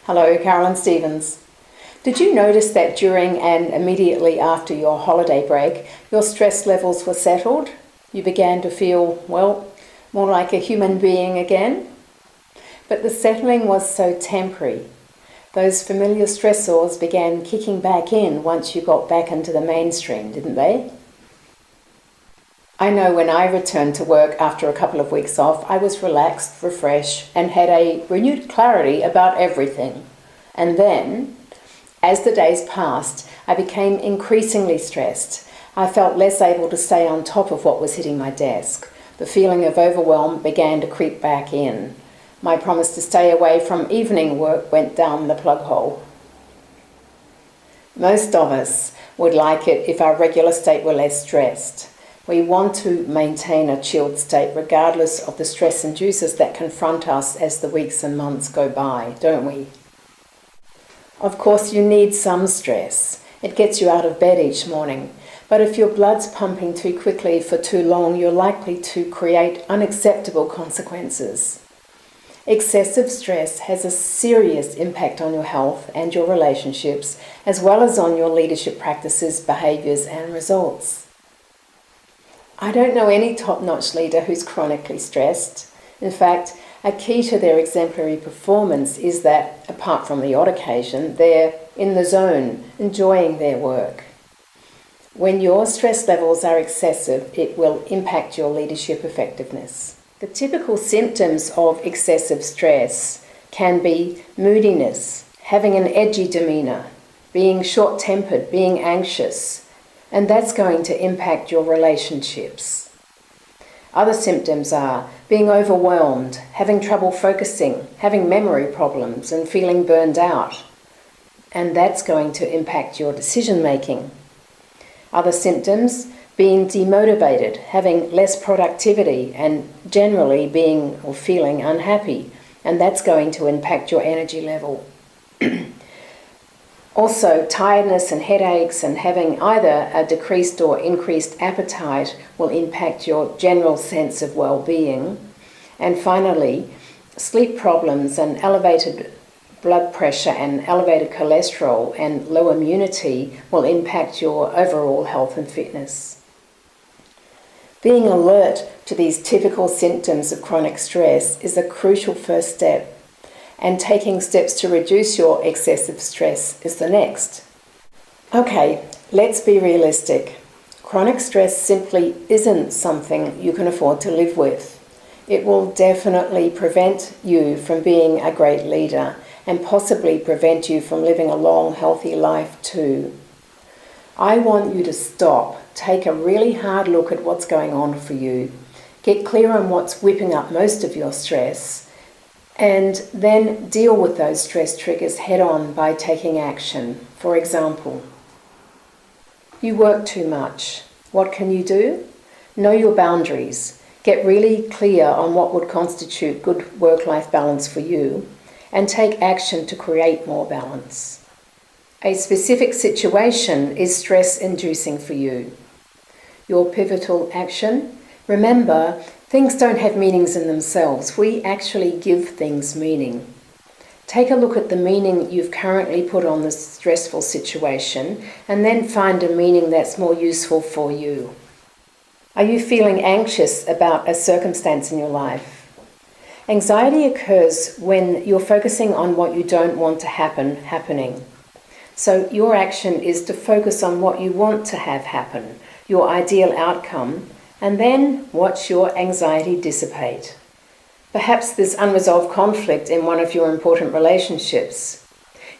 Hello, Carolyn Stevens. Did you notice that during and immediately after your holiday break, your stress levels were settled? You began to feel, well, more like a human being again? But the settling was so temporary. Those familiar stressors began kicking back in once you got back into the mainstream, didn't they? I know when I returned to work after a couple of weeks off, I was relaxed, refreshed, and had a renewed clarity about everything. And then, as the days passed, I became increasingly stressed. I felt less able to stay on top of what was hitting my desk. The feeling of overwhelm began to creep back in. My promise to stay away from evening work went down the plug hole. Most of us would like it if our regular state were less stressed. We want to maintain a chilled state regardless of the stress inducers that confront us as the weeks and months go by, don't we? Of course, you need some stress. It gets you out of bed each morning. But if your blood's pumping too quickly for too long, you're likely to create unacceptable consequences. Excessive stress has a serious impact on your health and your relationships, as well as on your leadership practices, behaviours and results. I don't know any top-notch leader who's chronically stressed. In fact, a key to their exemplary performance is that, apart from the odd occasion, they're in the zone, enjoying their work. When your stress levels are excessive, it will impact your leadership effectiveness. The typical symptoms of excessive stress can be moodiness, having an edgy demeanour, being short-tempered, being anxious, and that's going to impact your relationships. Other symptoms are being overwhelmed, having trouble focusing, having memory problems and feeling burned out, and that's going to impact your decision making. Other symptoms, being demotivated, having less productivity and generally being or feeling unhappy, and that's going to impact your energy level. Also, tiredness and headaches and having either a decreased or increased appetite will impact your general sense of well-being. And finally, sleep problems and elevated blood pressure and elevated cholesterol and low immunity will impact your overall health and fitness. Being alert to these typical symptoms of chronic stress is a crucial first step. And taking steps to reduce your excessive stress is the next. Okay, let's be realistic. Chronic stress simply isn't something you can afford to live with. It will definitely prevent you from being a great leader and possibly prevent you from living a long, healthy life too. I want you to stop, take a really hard look at what's going on for you, get clear on what's whipping up most of your stress, and then deal with those stress triggers head on by taking action. For example, you work too much. What can you do? Know your boundaries. Get really clear on what would constitute good work-life balance for you and take action to create more balance. A specific situation is stress-inducing for you. Your pivotal action? Remember, things don't have meanings in themselves. We actually give things meaning. Take a look at the meaning you've currently put on the stressful situation and then find a meaning that's more useful for you. Are you feeling anxious about a circumstance in your life? Anxiety occurs when you're focusing on what you don't want to happening. So your action is to focus on what you want to have happen, your ideal outcome, and then watch your anxiety dissipate. Perhaps there's unresolved conflict in one of your important relationships.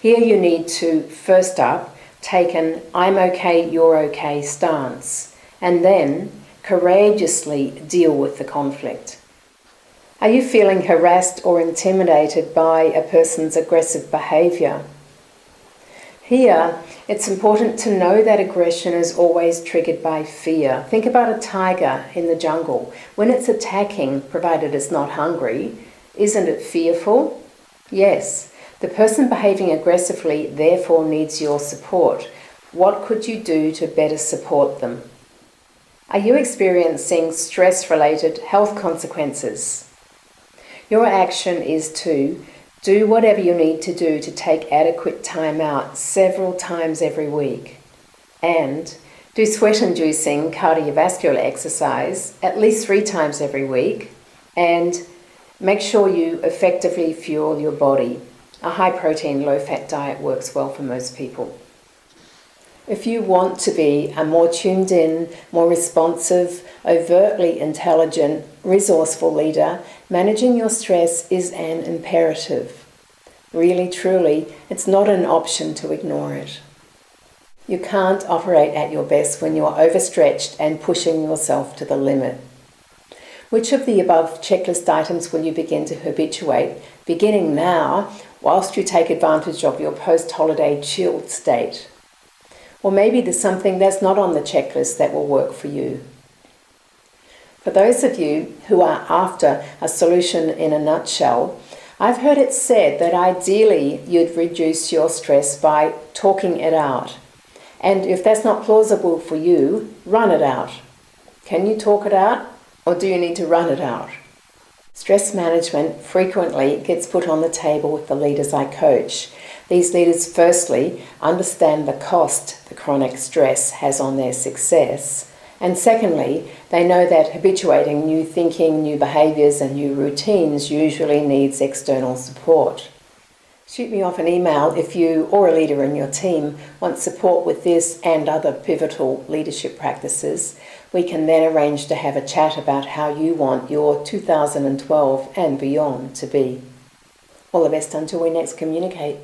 Here you need to, first up, take an I'm okay, you're okay stance, and then courageously deal with the conflict. Are you feeling harassed or intimidated by a person's aggressive behaviour? Here, it's important to know that aggression is always triggered by fear. Think about a tiger in the jungle. When it's attacking, provided it's not hungry, isn't it fearful? Yes. The person behaving aggressively therefore needs your support. What could you do to better support them? Are you experiencing stress-related health consequences? Your action is to Do whatever you need to do to take adequate time out several times every week. And do sweat-inducing cardiovascular exercise at least 3 times every week. And make sure you effectively fuel your body. A high-protein, low-fat diet works well for most people. If you want to be a more tuned in, more responsive, overtly intelligent, resourceful leader, managing your stress is an imperative. Really, truly, it's not an option to ignore it. You can't operate at your best when you are overstretched and pushing yourself to the limit. Which of the above checklist items will you begin to habituate, beginning now, whilst you take advantage of your post-holiday chilled state? Or maybe there's something that's not on the checklist that will work for you. For those of you who are after a solution in a nutshell, I've heard it said that ideally you'd reduce your stress by talking it out. And if that's not plausible for you, run it out. Can you talk it out, or do you need to run it out? Stress management frequently gets put on the table with the leaders I coach. These leaders firstly understand the cost the chronic stress has on their success, and secondly, they know that habituating new thinking, new behaviours and new routines usually needs external support. Shoot me off an email if you or a leader in your team want support with this and other pivotal leadership practices. We can then arrange to have a chat about how you want your 2012 and beyond to be. All the best until we next communicate.